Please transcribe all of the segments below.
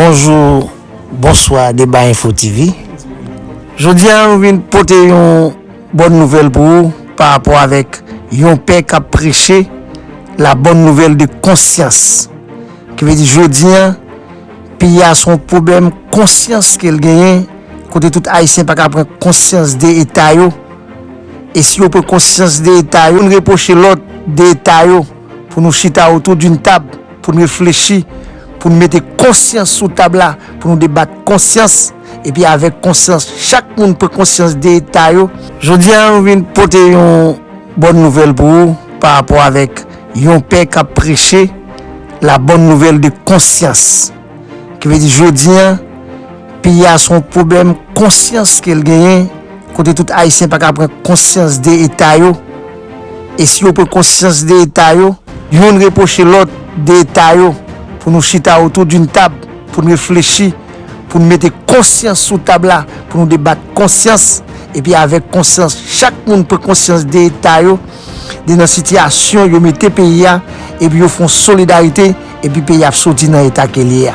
Bonjour, bonsoir, Débat Info TV. Je dis à nous porter une bonne nouvelle pour vous par rapport avec un père qui a prêché la bonne nouvelle de conscience. Qui veut dire, je dis, puis il y a son problème conscience qu'il gagne, côté tout haïtien pas prendre conscience des états. Et si on peut conscience des états, on reproche l'autre des états pour nous chita autour d'une table, pour nous réfléchir, pour nous mettre conscience sous table là, pour nous débattre conscience. Et puis avec conscience, chaque monde peut conscience des états. Je dis à nous porter une bonne nouvelle pour vous par rapport avec un père qui a prêché la bonne nouvelle de conscience. Qui veut dire, je dis, puis il y a son problème conscience qu'il gagne, côté tout haïtien pas prendre conscience des états. Et si on peut conscience des états, on reproche l'autre des états pour nous chita autour d'une table, pour nous réfléchir, pour nous mettre conscience sous table là, pour nous débattre conscience. Et puis avec conscience, chaque monde peut conscience des états, de nos situations, ils mettent pays et puis ils font solidarité et puis pays a sorti dans l'état qu'il y a.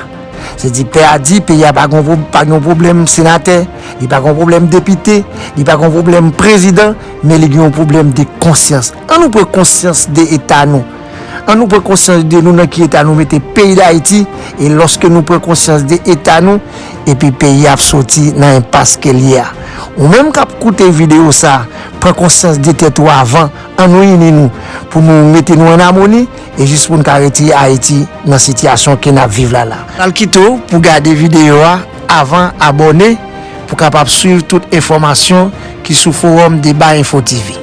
C'est-à-dire, père a dit, pays a pas de problème sénateur, il pas de problème député, il pas de problème président, mais il y a un problème de conscience. On nous prend conscience des états nous. On nous prend conscience de nous dans qui état nous mettez pays d'Haïti et lorsque nous prenons conscience des états nous et puis pays a sorti dans l'impasse qu'il y a. Ou même quand écouter vidéo ça, prend conscience des têtes avant, en nous pour nous mettre nous en harmonie et juste pour nous arrêter Haïti dans la situation que nous vivons là. Al Kito pour garder vidéo avant abonner pour capable suivre toute information qui sous forum Débat Info TV.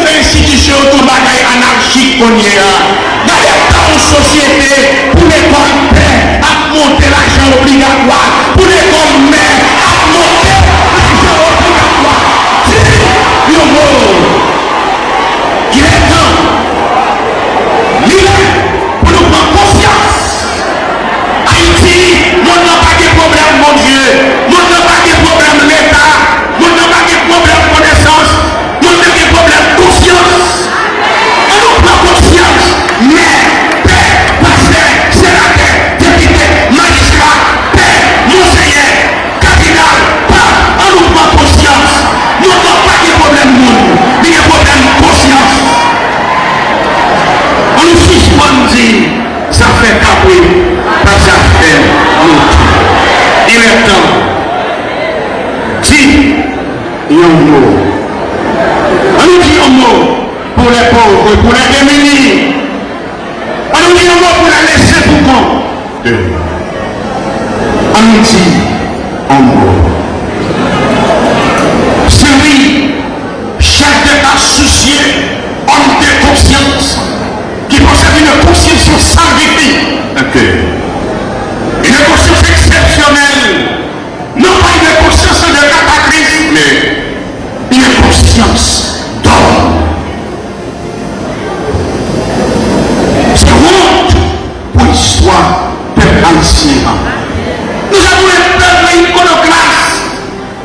Institution tout bagaille anarchique qu'on y a. Dans les société pour les bonnes paix à monter l'argent obligatoire, pour les bonnes mères à monter l'argent obligatoire. C'est le mot. Il est temps. Il est pour nous prendre conscience. Haïti, nous n'avons pas de problème, mon Dieu. Nous n'avons pas de problème l'État. Nous n'avons pas de problème connaissance. Nous n'avons pas de problème conscience. Et nous prenons conscience. Mais, père, pasteur, sénateur, député, magistrat, père, conseiller, cardinal, pape, on nous prend conscience. Nous n'avons pas de problème monde. Mais de problème conscience. On nous suspend dit, ça fait capri, pas ça fait l'autre. Il est temps. Dis, il y a un mot. On nous dit un mot pour les pauvres, pour les démunis. On nous dit un mot pour les laisser pour compte. On nous dit un mot. C'est oui, chaque débat soucieux, homme de conscience, qui possède une conscience sans victime. Une conscience exceptionnelle. Non pas une conscience de cataclysme, mais une conscience d'homme. C'est honte pour l'histoire peuple haïtien. Nous avons un peuple iconoclaste.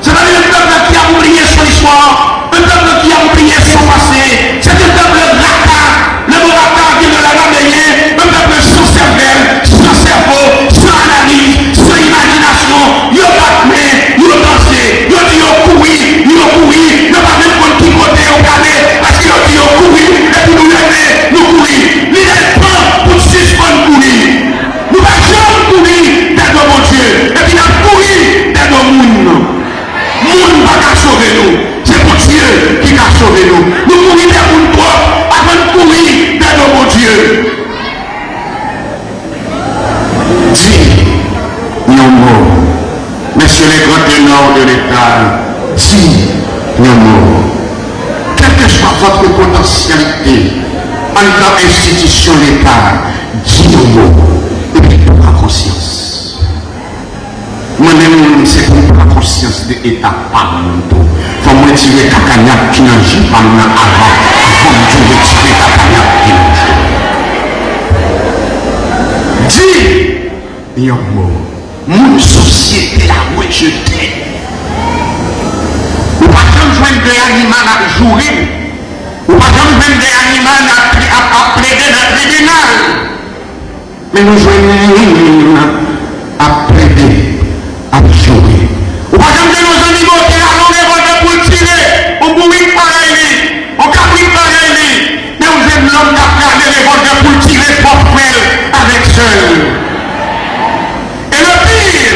C'est-à-dire un peuple qui a oublié son histoire, un peuple qui a oublié son passé. C'est un peuple rata. Le mot rata vient de l'araméen, un peuple sans cervelle, sans cerveau, sans analyse, sans imagination. Yo batme, yo dansé, yo dit yo couru, yo pas même pour qui côté au calé, parce que yo dit yo couru, et puis nous lever, nous courir. L'idée est pas pour suspendre courir. Nous pas jamais courir derrière mon Dieu, et puis nous courir derrière le monde. Monde va pas sauver nous, c'est pour Dieu qui va sauver nous. Nous courir derrière nous trop, avant de courir derrière mon Dieu. Si, non mot. Messieurs les grands ténors de l'État, si, non mot. Quelle que soit votre potentialité en tant qu'institution d'État, dis non mot. Et puis pour la conscience. Moi-même, c'est pour la conscience de l'État, pas mon tout. Il faut me retirer Kakagnac qui n'a pas avant de retirer Kakagnac qui n'a dis, non mot. Mon société a rejeté. Ou pas besoin de l'animal à jouer. Ou pas comme des animaux à plaider dans le tribunal. Mais nous jouons à plaider, à jouer. Ou pas comme nos amis qui à l'envers pour tirer, on bouille pareil, on caprice pareil. Mais vous êtes l'homme qui a gardé les voleurs pour tirer propre avec seul. Et le pire,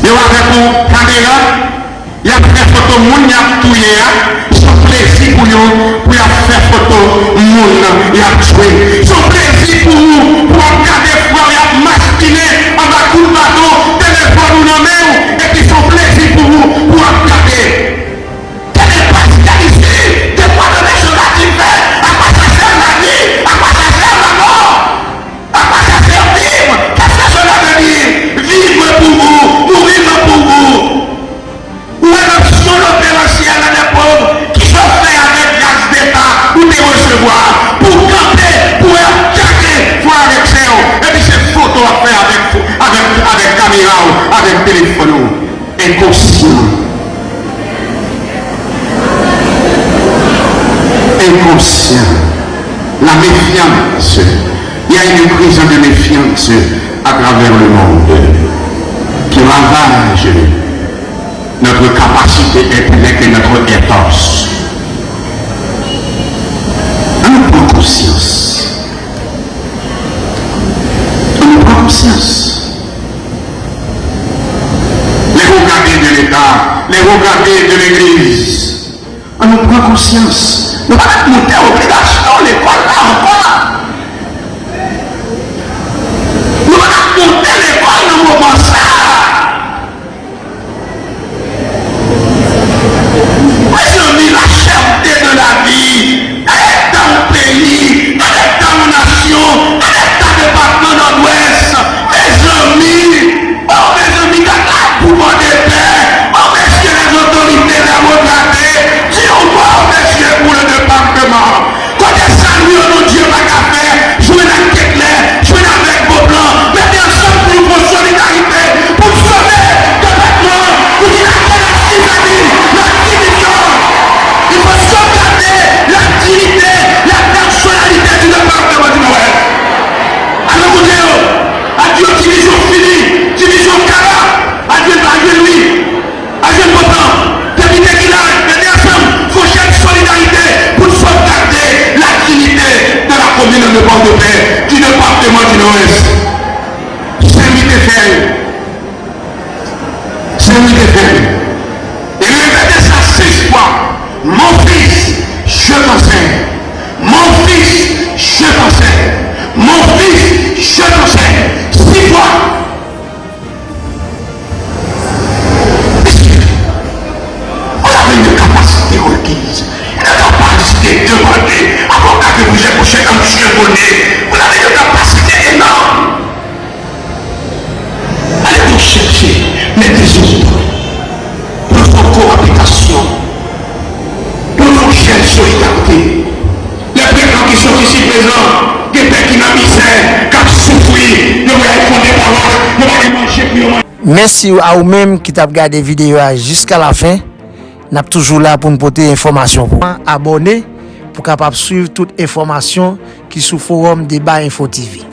il y a pour caméra, il y a fait photo moun, il y a touillé, son plaisir pour nous, pour faire photo moun, il y a tué. Son plaisir pour vous, pour regarder frère, il y a mastiné, en bas coup de bateau, téléphone ou non mais, et puis son plaisir pour vous, pour regarder. Quel est le pascal ici? Des fois de les choses qui fait, à quoi ça sert la vie? À quoi ça sert la mort? À quoi ça sert vivre? Qu'est-ce que cela veut dire? Vivre pour vous, mourir pour vous. Ou est l'option opérationnelle des pauvres qui sont faits avec grâce d'État ou de recevoir pour camper, pour attaquer, pour avec ça. Et puis ces photos à faire avec caméra, avec téléphone. Inconscient. Inconscient. La méfiance. Il y a une crise de méfiance à travers le monde qui ravage notre capacité intellect et notre ethos. On prend conscience. On prend conscience. Les regardés de l'État, les regardés de l'Église, on prend conscience. Nous ne pouvons pas monter à obligation l'école là encore. Nous ne pouvons pas monter l'école dans le moment ça. La cherté de la vie, elle est dans le pays, elle est dans la nation, elle est dans le département nord-ouest. Mes amis, quand la pouvoir de paix, oh messieurs les autorités démocratiques, si on voit messieurs pour le département, quand les saluts nos Dieu va faire, jouer la tête claire, jouer avec vos plans, mettez ensemble pour vos solidarité, pour sauver le département, pour dilater la civile, la division. Il faut sauvegarder la dignité, la personnalité du département du Nord-Ouest. Alors écoutez, adieu division finie, division Kara, adieu lui, adieu Potan, député qui l'a, mettez ensemble, il faut chercher solidarité pour sauvegarder la dignité de la commune de Port-de-Paix, du département du Nord-Ouest. C'est lui qui fait. C'est lui qui fait. Et répétez ça 6 fois. Mon fils, je t'enseigne. Mon fils, je t'enseigne. Mon fils, je t'enseigne. 6 fois. On avait une capacité requise. Une capacité demandée. Avant que vous ébauchez comme chevronné. Vous avez une capacité énorme. Allez vous chercher. Mettez des autres. Pour vos cohabitations. Solidarité. Les présidents qui sont ici présents, des gens qui n'ont misère, qui ont souffert, nous allons fonder paroles, nous allons manger pour nous. Merci à vous-même qui t'a regardé la vidéo jusqu'à la fin. Nous sommes toujours là pour nous porter information. Abonnez pour capable suivre toute information qui est sur le forum Débat Info TV.